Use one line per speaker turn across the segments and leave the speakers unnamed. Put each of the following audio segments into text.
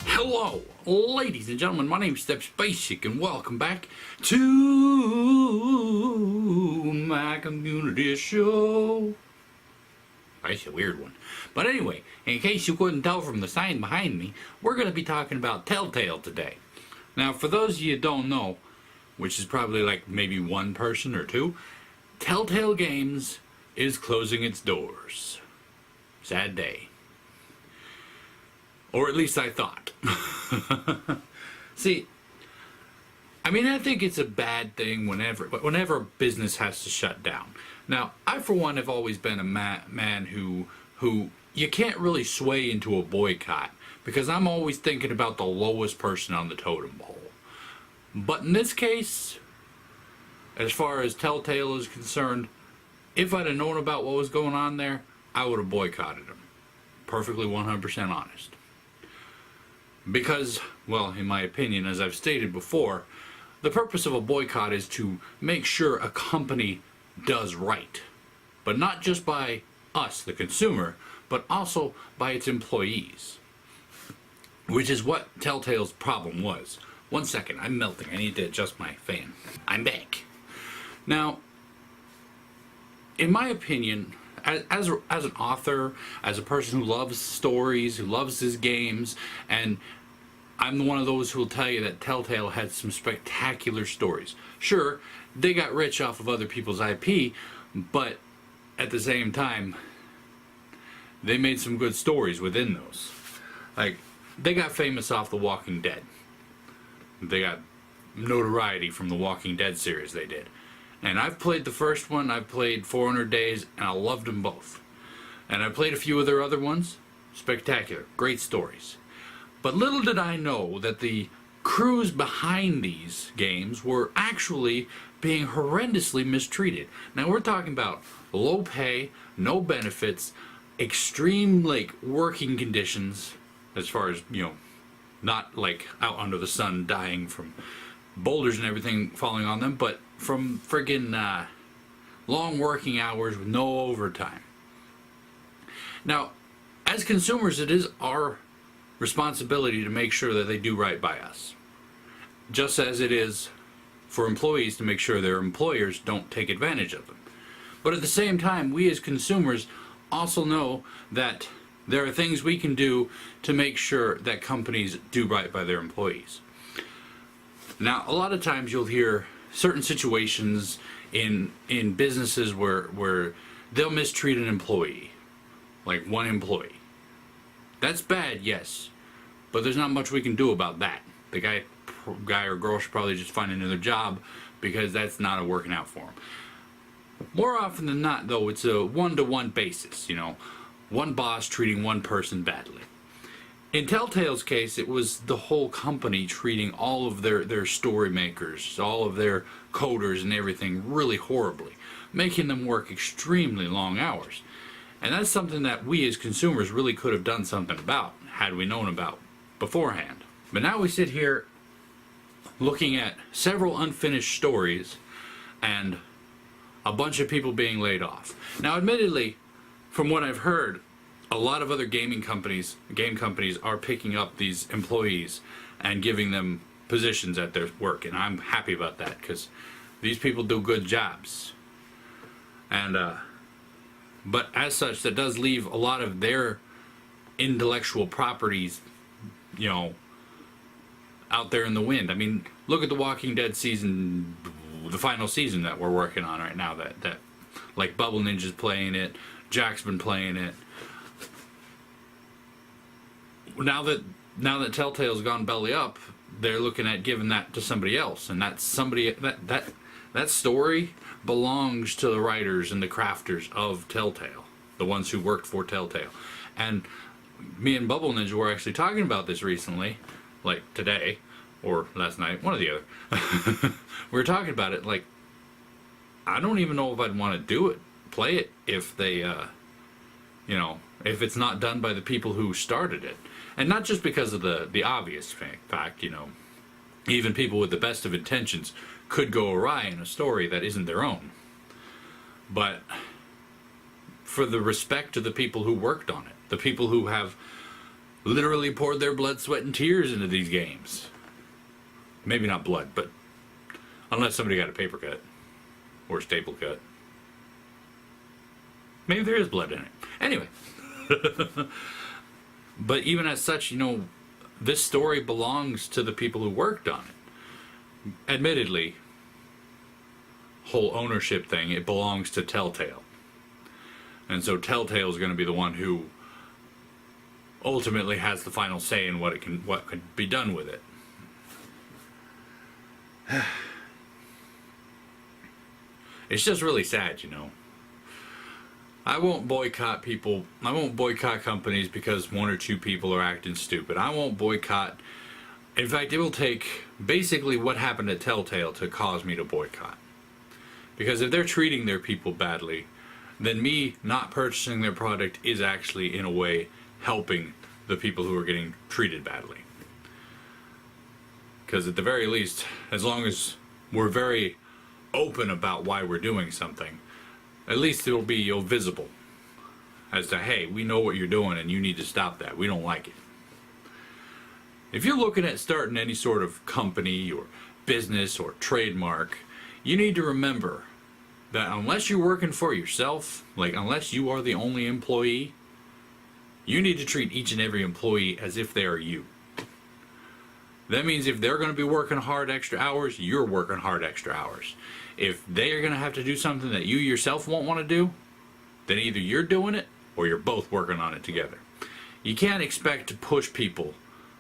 Hello, ladies and gentlemen, my name is StepsBasic, and welcome back to my community show. That's a weird one. But anyway, in case you couldn't tell from the sign behind me, we're going to be talking about Telltale today. Now, for those of you who don't know, which is probably like maybe one person or two, Telltale Games is closing its doors. Sad day. Or at least I thought. See, I mean, I think it's a bad thing whenever business has to shut down. Now, I for one have always been a man who you can't really sway into a boycott, because I'm always thinking about the lowest person on the totem pole. But in this case, as far as Telltale is concerned, if I'd have known about what was going on there, I would have boycotted them. Perfectly 100% honest. Because, well, in my opinion, as I've stated before, the purpose of a boycott is to make sure a company does right. But not just by us, the consumer, but also by its employees. Which is what Telltale's problem was. One second, I'm melting. I need to adjust my fan. I'm back. Now, in my opinion, as an author, as a person who loves stories, who loves his games, and I'm one of those who will tell you that Telltale had some spectacular stories. Sure, they got rich off of other people's IP, but at the same time, they made some good stories within those. Like, they got famous off The Walking Dead. They got notoriety from the Walking Dead series they did. And I've played the first one, I've played 400 Days, and I loved them both. And I played a few of their other ones. Spectacular. Great stories. But little did I know that the crews behind these games were actually being horrendously mistreated. Now we're talking about low pay, no benefits, extreme working conditions, as far as, not like out under the sun dying from boulders and everything falling on them, but from friggin' long working hours with no overtime. Now, as consumers, it is our responsibility to make sure that they do right by us. Just as it is for employees to make sure their employers don't take advantage of them. But at the same time, we as consumers also know that there are things we can do to make sure that companies do right by their employees. Now, a lot of times you'll hear certain situations in businesses where they'll mistreat an employee, like one employee. That's bad, yes, but there's not much we can do about that. The guy or girl should probably just find another job, because that's not working out for them. More often than not, though, it's a one-to-one basis, one boss treating one person badly. In Telltale's case, it was the whole company treating all of their story makers, all of their coders and everything really horribly, making them work extremely long hours. And that's something that we as consumers really could have done something about, had we known about beforehand. But now we sit here looking at several unfinished stories and a bunch of people being laid off. Now, admittedly, from what I've heard, a lot of other game companies are picking up these employees and giving them positions at their work, and I'm happy about that, because these people do good jobs. And but as such, that does leave a lot of their intellectual properties, out there in the wind. I mean, look at the Walking Dead season, the final season that we're working on right now. That like Bubble Ninja's playing it, Jack's been playing it. Now that Telltale's gone belly up, they're looking at giving that to somebody else, and that story belongs to the writers and the crafters of Telltale, the ones who worked for Telltale. And me and Bubble Ninja were actually talking about this recently, like today or last night, one or the other. We were talking about it. Like, I don't even know if I'd want to play it if they, if it's not done by the people who started it. And not just because of the obvious fact, Even people with the best of intentions could go awry in a story that isn't their own. But for the respect of the people who worked on it, the people who have literally poured their blood, sweat, and tears into these games. Maybe not blood, but unless somebody got a paper cut or a staple cut. Maybe there is blood in it. Anyway. But even as such, you know, this story belongs to the people who worked on it. Admittedly, whole ownership thing, it belongs to Telltale. And so Telltale is going to be the one who ultimately has the final say in what could be done with it. It's just really sad, you know. I won't boycott people. I won't boycott companies because one or two people are acting stupid. I won't boycott. In fact, it will take basically what happened at Telltale to cause me to boycott. Because if they're treating their people badly, then me not purchasing their product is actually, in a way, helping the people who are getting treated badly. Because at the very least, as long as we're very open about why we're doing something, at least it'll be visible as to, hey, we know what you're doing and you need to stop that. We don't like it. If you're looking at starting any sort of company or business or trademark, you need to remember that unless you're working for yourself, like unless you are the only employee, you need to treat each and every employee as if they are you. That means if they're going to be working hard extra hours, you're working hard extra hours. If they're going to have to do something that you yourself won't want to do, then either you're doing it or you're both working on it together. You can't expect to push people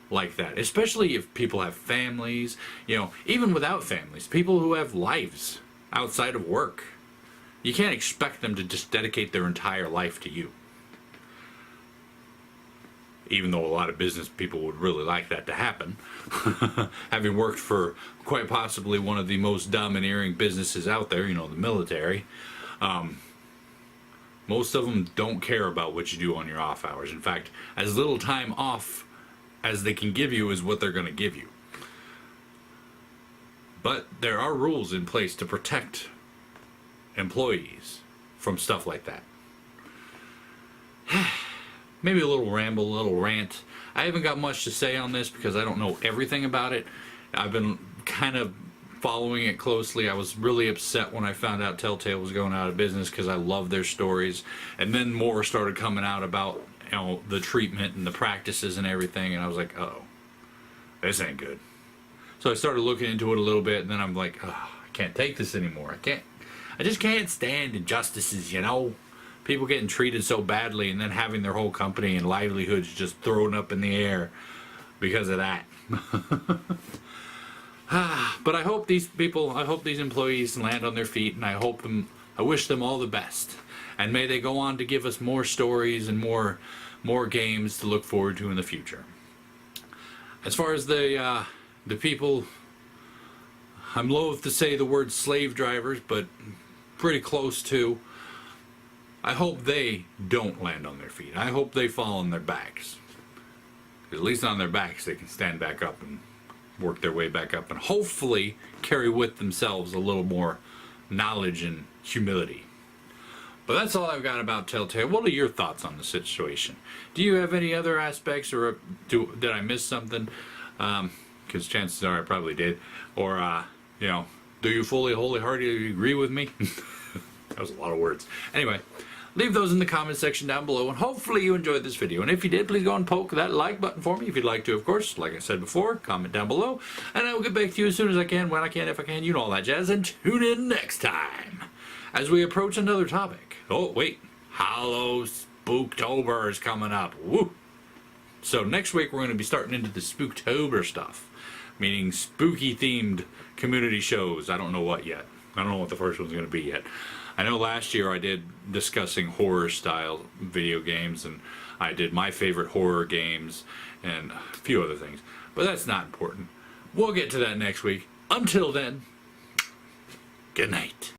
like that, especially if people have families, you know, even without families, people who have lives outside of work. You can't expect them to just dedicate their entire life to you. Even though a lot of business people would really like that to happen. Having worked for quite possibly one of the most domineering businesses out there, you know, the military, most of them don't care about what you do on your off hours. In fact, as little time off as they can give you is what they're going to give you. But there are rules in place to protect employees from stuff like that. Maybe a little ramble, a little rant. I haven't got much to say on this because I don't know everything about it. I've been kind of following it closely. I was really upset when I found out Telltale was going out of business because I love their stories. And then more started coming out about, you know, the treatment and the practices and everything. And I was like, oh, this ain't good. So I started looking into it a little bit, and then I'm like, oh, I can't take this anymore. I just can't stand injustices, you know? People getting treated so badly and then having their whole company and livelihoods just thrown up in the air because of that. But I hope these employees land on their feet, and I wish them all the best. And may they go on to give us more stories and more games to look forward to in the future. As far as the people, I'm loath to say the word slave drivers, but pretty close to. I hope they don't land on their feet. I hope they fall on their backs. At least on their backs they can stand back up and work their way back up and hopefully carry with themselves a little more knowledge and humility. But that's all I've got about Telltale. What are your thoughts on the situation? Do you have any other aspects, or did I miss something? Because chances are I probably did. Or, you know, do you fully, wholeheartedly agree with me? That was a lot of words. Anyway, leave those in the comment section down below, and hopefully you enjoyed this video. And if you did, please go and poke that like button for me if you'd like to, of course. Like I said before, comment down below, and I will get back to you as soon as I can, when I can, if I can, you know all that jazz. And tune in next time as we approach another topic. Oh, wait. Hallow Spooktober is coming up. Woo! So next week we're going to be starting into the Spooktober stuff, meaning spooky-themed community shows. I don't know what yet. I don't know what the first one's going to be yet. I know last year I did discussing horror-style video games, and I did my favorite horror games, and a few other things. But that's not important. We'll get to that next week. Until then, good night.